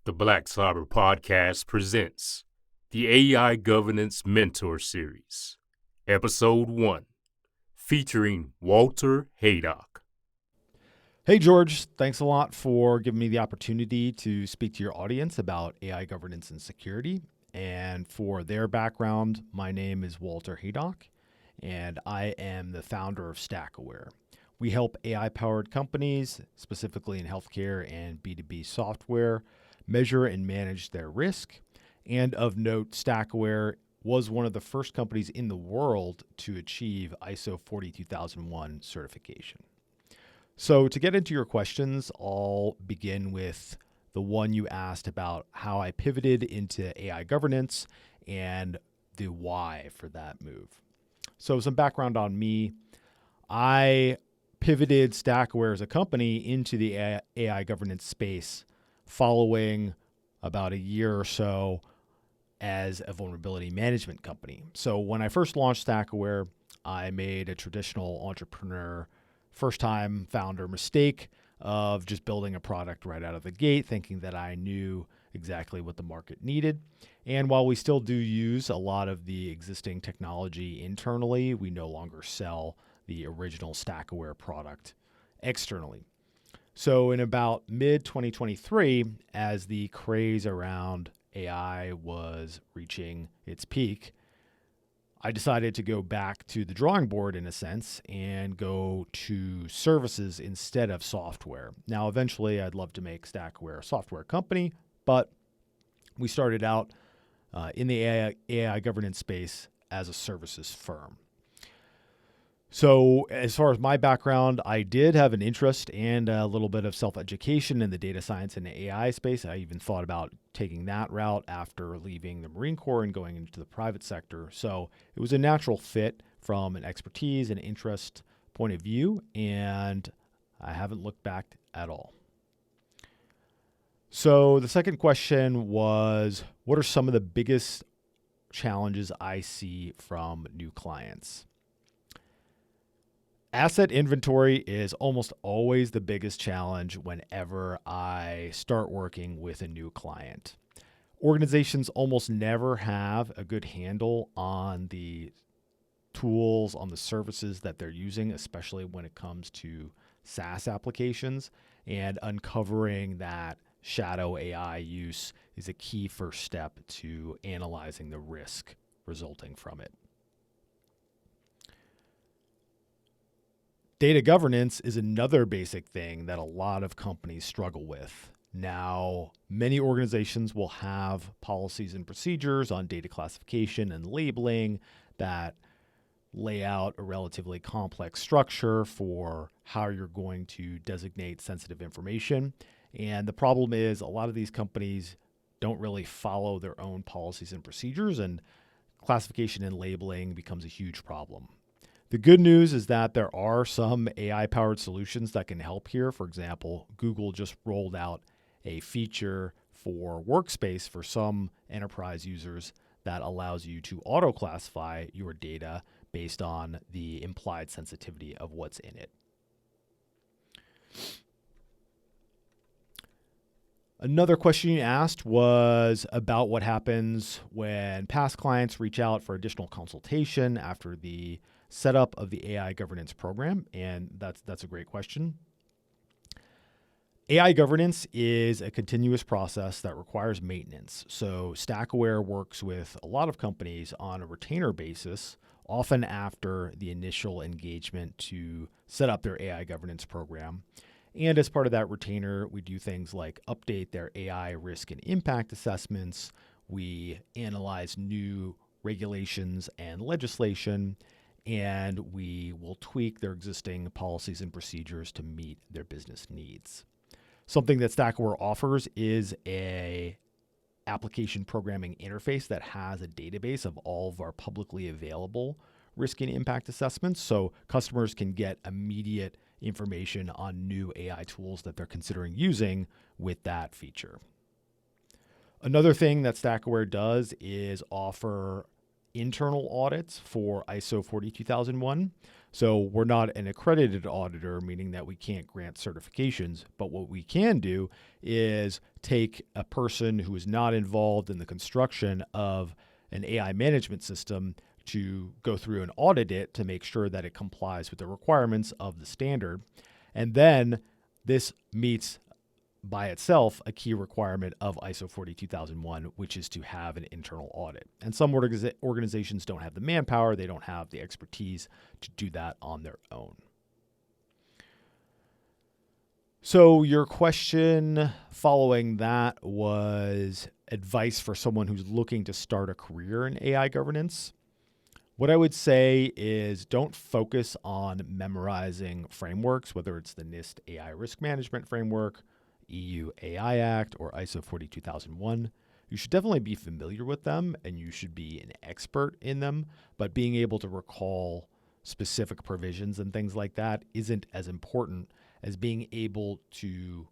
The Blak Cyber podcast presents the AI Governance Mentor Series, Episode 1, featuring Walter Haydock. Hey, George. Thanks a lot for giving me the opportunity to speak to your audience about AI governance and security. And for their background, my name is Walter Haydock, and I am the founder of Stackaware. We help AI-powered companies, specifically in healthcare and B2B software, measure and manage their risk. And of note, Stackaware was one of the first companies in the world to achieve ISO 42001 certification. So to get into your questions, I'll begin with the one you asked about how I pivoted into AI governance and the why for that move. So some background on me. I pivoted Stackaware as a company into the AI governance space following about a year or so as a vulnerability management company. So when I first launched Stackaware, I made a traditional entrepreneur, first-time founder mistake of just building a product right out of the gate, thinking that I knew exactly what the market needed. And while we still do use a lot of the existing technology internally, we no longer sell the original Stackaware product externally. So in about mid-2023, as the craze around AI was reaching its peak, I decided to go back to the drawing board in a sense and go to services instead of software. Now, eventually, I'd love to make Stackaware a software company, but we started out in the AI governance space as a services firm. So as far as my background, I did have an interest and a little bit of self-education in the data science and AI space. I even thought about taking that route after leaving the Marine Corps and going into the private sector. So it was a natural fit from an expertise and interest point of view, and I haven't looked back at all. So the second question was, what are some of the biggest challenges I see from new clients? Asset inventory is almost always the biggest challenge whenever I start working with a new client. Organizations almost never have a good handle on the tools, on the services that they're using, especially when it comes to SaaS applications, and uncovering that shadow AI use is a key first step to analyzing the risk resulting from it. Data governance is another basic thing that a lot of companies struggle with. Now, many organizations will have policies and procedures on data classification and labeling that lay out a relatively complex structure for how you're going to designate sensitive information. And the problem is a lot of these companies don't really follow their own policies and procedures, and classification and labeling becomes a huge problem. The good news is that there are some AI-powered solutions that can help here. For example, Google just rolled out a feature for Workspace for some enterprise users that allows you to auto-classify your data based on the implied sensitivity of what's in it. Another question you asked was about what happens when past clients reach out for additional consultation after the setup of the AI governance program, and that's a great question. AI governance is a continuous process that requires maintenance. So Stackaware works with a lot of companies on a retainer basis, often after the initial engagement to set up their AI governance program. And as part of that retainer, we do things like update their AI risk and impact assessments. We analyze new regulations and legislation, and we will tweak their existing policies and procedures to meet their business needs. Something that Stackaware offers is a application programming interface that has a database of all of our publicly available risk and impact assessments, so customers can get immediate information on new AI tools that they're considering using with that feature. Another thing that Stackaware does is offer internal audits for ISO 42001. So we're not an accredited auditor, meaning that we can't grant certifications. But what we can do is take a person who is not involved in the construction of an AI management system to go through and audit it to make sure that it complies with the requirements of the standard. And then this meets by itself a key requirement of ISO 42001, which is to have an internal audit. And some organizations don't have the manpower, they don't have the expertise to do that on their own. So your question following that was advice for someone who's looking to start a career in AI governance. What I would say is don't focus on memorizing frameworks, whether it's the NIST AI Risk Management Framework, EU AI Act, or ISO 42001. You should definitely be familiar with them and you should be an expert in them, but being able to recall specific provisions and things like that isn't as important as being able to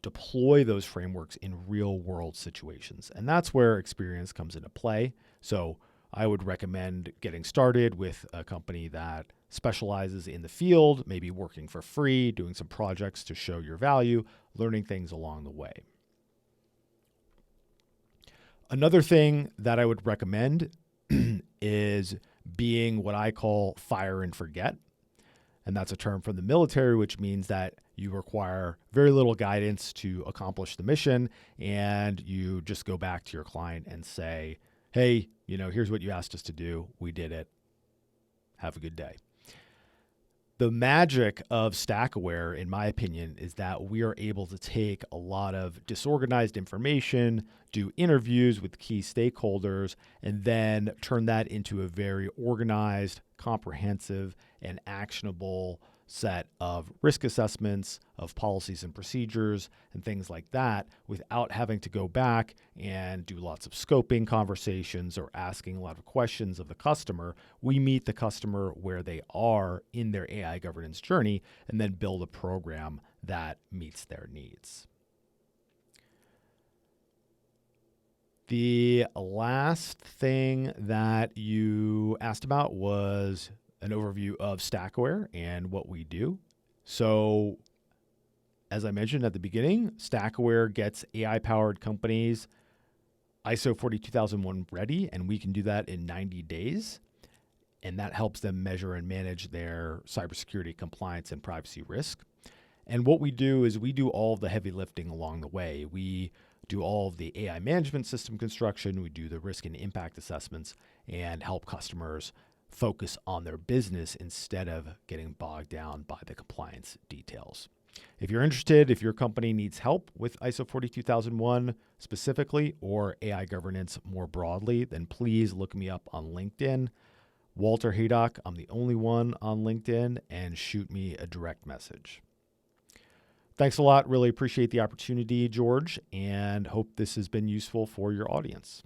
deploy those frameworks in real world situations. And that's where experience comes into play. So I would recommend getting started with a company that specializes in the field, maybe working for free, doing some projects to show your value, learning things along the way. Another thing that I would recommend is being what I call fire and forget. And that's a term from the military, which means that you require very little guidance to accomplish the mission. And you just go back to your client and say, hey, here's what you asked us to do. We did it. Have a good day. The magic of Stackaware, in my opinion, is that we are able to take a lot of disorganized information, do interviews with key stakeholders, and then turn that into a very organized, comprehensive, and actionable set of risk assessments, of policies and procedures, and things like that without having to go back and do lots of scoping conversations or asking a lot of questions of the customer. We meet the customer where they are in their AI governance journey and then build a program that meets their needs. The last thing that you asked about was an overview of Stackaware and what we do. So, as I mentioned at the beginning, Stackaware gets AI-powered companies ISO 42001 ready, and we can do that in 90 days. And that helps them measure and manage their cybersecurity compliance and privacy risk. And what we do is we do all of the heavy lifting along the way. We do all of the AI management system construction, we do the risk and impact assessments, and help customers focus on their business instead of getting bogged down by the compliance details. If you're interested, if your company needs help with ISO 42001 specifically or AI governance more broadly, then please look me up on LinkedIn. Walter Haydock, I'm the only one on LinkedIn, and shoot me a direct message. Thanks a lot. Really appreciate the opportunity, George, and hope this has been useful for your audience.